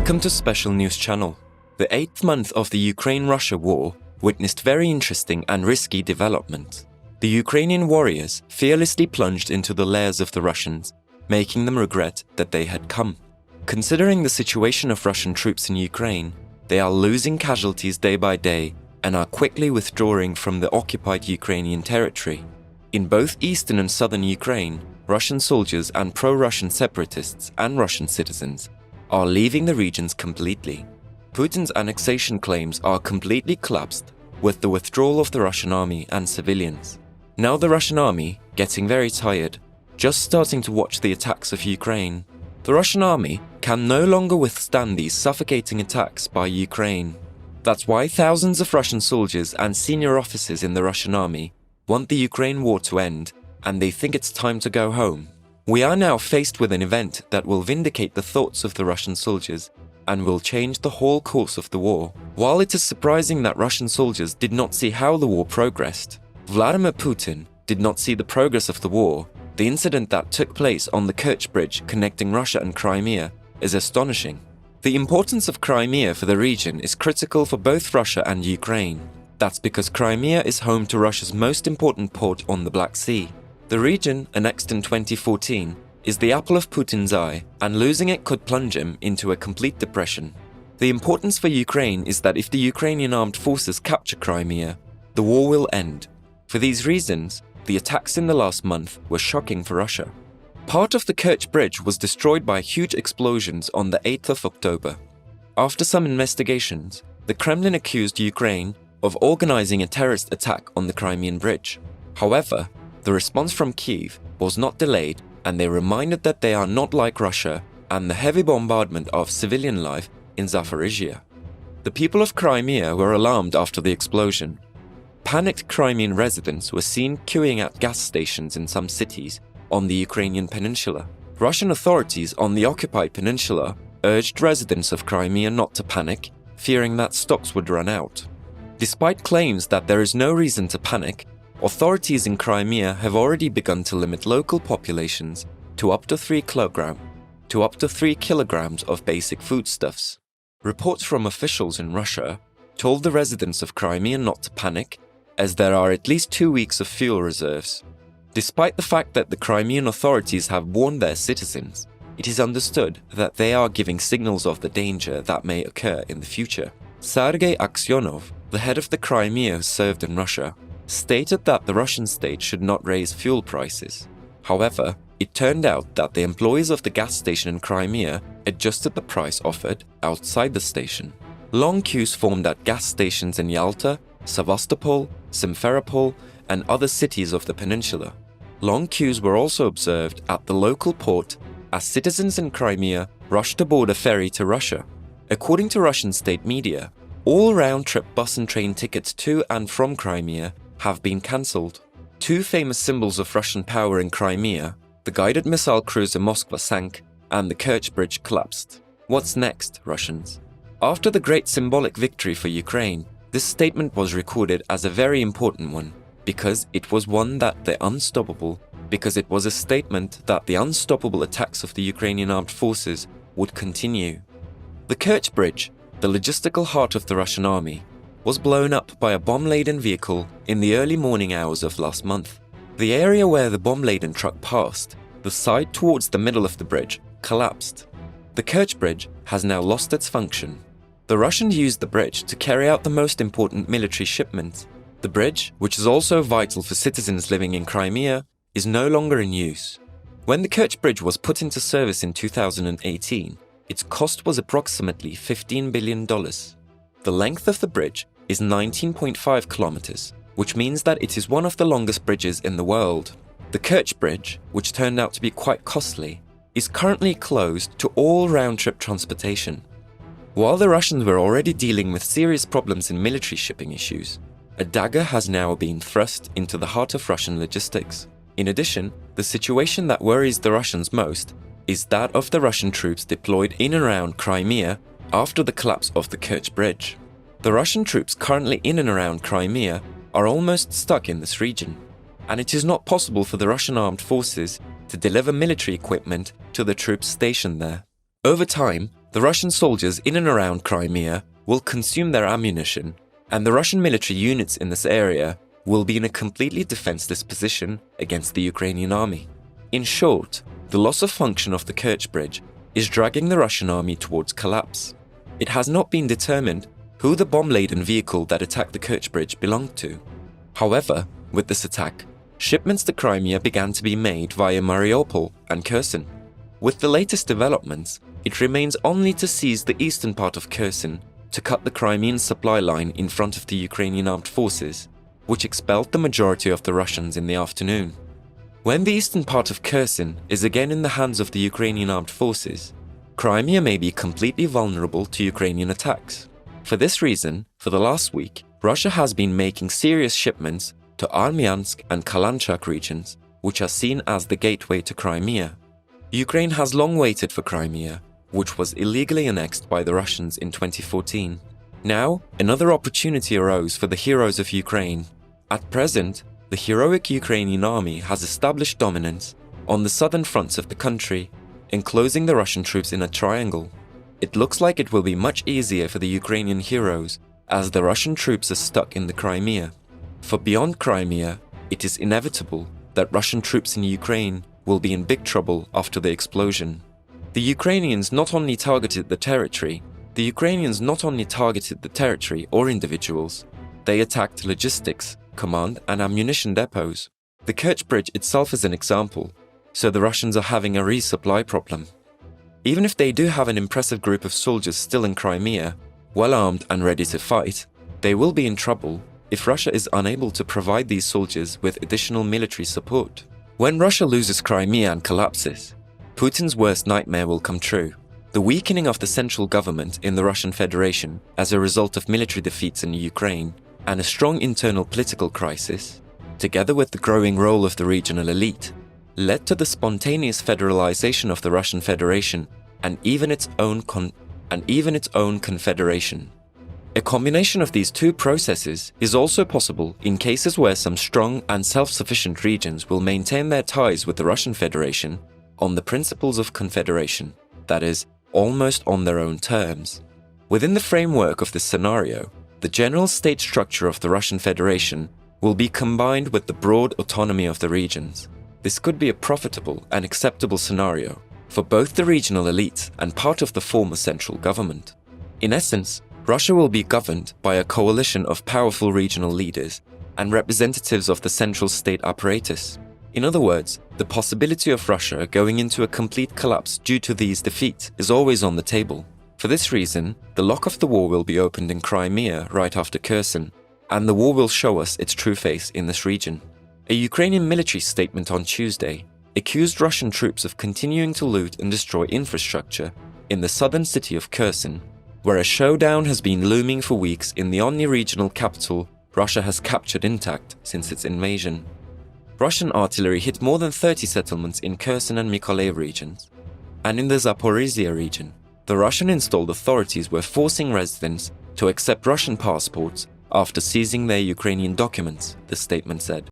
Welcome to Special News Channel. The 8th month of the Ukraine-Russia war witnessed very interesting and risky developments. The Ukrainian warriors fearlessly plunged into the lairs of the Russians, making them regret that they had come. Considering the situation of Russian troops in Ukraine, they are losing casualties day by day and are quickly withdrawing from the occupied Ukrainian territory. In both eastern and southern Ukraine, Russian soldiers and pro-Russian separatists and Russian citizens are leaving the regions completely. Putin's annexation claims are completely collapsed with the withdrawal of the Russian army and civilians. Now the Russian army, getting very tired, just starting to watch the attacks of Ukraine. The Russian army can no longer withstand these suffocating attacks by Ukraine. That's why thousands of Russian soldiers and senior officers in the Russian army want the Ukraine war to end, and they think it's time to go home. We are now faced with an event that will vindicate the thoughts of the Russian soldiers and will change the whole course of the war. While it is surprising that Russian soldiers did not see how the war progressed, Vladimir Putin did not see the progress of the war. The incident that took place on the Kerch Bridge connecting Russia and Crimea is astonishing. The importance of Crimea for the region is critical for both Russia and Ukraine. That's because Crimea is home to Russia's most important port on the Black Sea. The region, annexed in 2014, is the apple of Putin's eye, and losing it could plunge him into a complete depression. The importance for Ukraine is that if the Ukrainian armed forces capture Crimea, the war will end. For these reasons, the attacks in the last month were shocking for Russia. Part of the Kerch Bridge was destroyed by huge explosions on the 8th of October. After some investigations, the Kremlin accused Ukraine of organizing a terrorist attack on the Crimean Bridge. However, the response from Kyiv was not delayed, and they reminded that they are not like Russia and the heavy bombardment of civilian life in Zaporizhia. The people of Crimea were alarmed after the explosion. Panicked Crimean residents were seen queuing at gas stations in some cities on the Ukrainian peninsula. Russian authorities on the occupied peninsula urged residents of Crimea not to panic, fearing that stocks would run out. Despite claims that there is no reason to panic, authorities in Crimea have already begun to limit local populations to up to 3 kilograms of basic foodstuffs. Reports from officials in Russia told the residents of Crimea not to panic, as there are at least 2 weeks of fuel reserves. Despite the fact that the Crimean authorities have warned their citizens, it is understood that they are giving signals of the danger that may occur in the future. Sergei Aksyonov, the head of the Crimea who served in Russia, stated that the Russian state should not raise fuel prices. However, it turned out that the employees of the gas station in Crimea adjusted the price offered outside the station. Long queues formed at gas stations in Yalta, Sevastopol, Simferopol, and other cities of the peninsula. Long queues were also observed at the local port as citizens in Crimea rushed aboard a ferry to Russia. According to Russian state media, all round-trip bus and train tickets to and from Crimea have been cancelled. 2 famous symbols of Russian power in Crimea, the guided missile cruiser Moskva sank and the Kerch Bridge collapsed. What's next, Russians? After the great symbolic victory for Ukraine, this statement was recorded as a very important one, because it was a statement that the unstoppable attacks of the Ukrainian armed forces would continue. The Kerch Bridge, the logistical heart of the Russian army, was blown up by a bomb-laden vehicle in the early morning hours of last month. The area where the bomb-laden truck passed, the side towards the middle of the bridge, collapsed. The Kerch Bridge has now lost its function. The Russians used the bridge to carry out the most important military shipment. The bridge, which is also vital for citizens living in Crimea, is no longer in use. When the Kerch Bridge was put into service in 2018, its cost was approximately $15 billion. The length of the bridge is 19.5 kilometers, which means that it is one of the longest bridges in the world. The Kerch Bridge, which turned out to be quite costly, is currently closed to all round-trip transportation. While the Russians were already dealing with serious problems in military shipping issues, a dagger has now been thrust into the heart of Russian logistics. In addition, the situation that worries the Russians most is that of the Russian troops deployed in and around Crimea after the collapse of the Kerch Bridge. The Russian troops currently in and around Crimea are almost stuck in this region, and it is not possible for the Russian armed forces to deliver military equipment to the troops stationed there. Over time, The Russian soldiers in and around Crimea will consume their ammunition, and the Russian military units in this area will be in a completely defenseless position against the Ukrainian army. In short, the loss of function of the Kerch Bridge is dragging the Russian army towards collapse. It has not been determined who the bomb-laden vehicle that attacked the Kerch Bridge belonged to. However, with this attack, shipments to Crimea began to be made via Mariupol and Kherson. With the latest developments, it remains only to seize the eastern part of Kherson to cut the Crimean supply line in front of the Ukrainian armed forces, which expelled the majority of the Russians in the afternoon. When the eastern part of Kherson is again in the hands of the Ukrainian armed forces, Crimea may be completely vulnerable to Ukrainian attacks. For this reason, for the last week, Russia has been making serious shipments to Armyansk and Counterattack regions, which are seen as the gateway to Crimea. Ukraine has long waited for Crimea, which was illegally annexed by the Russians in 2014. Now, another opportunity arose for the heroes of Ukraine. At present, the heroic Ukrainian army has established dominance on the southern fronts of the country, enclosing the Russian troops in a triangle. It looks like it will be much easier for the Ukrainian heroes as the Russian troops are stuck in the Crimea. For beyond Crimea, it is inevitable that Russian troops in Ukraine will be in big trouble after the explosion. The Ukrainians not only targeted the territory or individuals, they attacked logistics, command and ammunition depots. The Kerch Bridge itself is an example, so the Russians are having a resupply problem. Even if they do have an impressive group of soldiers still in Crimea, well armed and ready to fight, they will be in trouble if Russia is unable to provide these soldiers with additional military support. When Russia loses Crimea and collapses, Putin's worst nightmare will come true: the weakening of the central government in the Russian Federation as a result of military defeats in Ukraine and a strong internal political crisis, together with the growing role of the regional elite, led to the spontaneous federalization of the Russian Federation and even its own confederation. A combination of these two processes is also possible in cases where some strong and self-sufficient regions will maintain their ties with the Russian Federation on the principles of confederation, that is, almost on their own terms. Within the framework of this scenario, the general state structure of the Russian Federation will be combined with the broad autonomy of the regions. This could be a profitable and acceptable scenario for both the regional elite and part of the former central government. In essence, Russia will be governed by a coalition of powerful regional leaders and representatives of the central state apparatus. In other words, the possibility of Russia going into a complete collapse due to these defeats is always on the table. For this reason, the lock of the war will be opened in Crimea right after Kherson, and the war will show us its true face in this region. A Ukrainian military statement on Tuesday accused Russian troops of continuing to loot and destroy infrastructure in the southern city of Kherson, where a showdown has been looming for weeks in the only regional capital Russia has captured intact since its invasion. Russian artillery hit more than 30 settlements in Kherson and Mykolaiv regions, and in the Zaporizhia region, the Russian-installed authorities were forcing residents to accept Russian passports after seizing their Ukrainian documents, the statement said.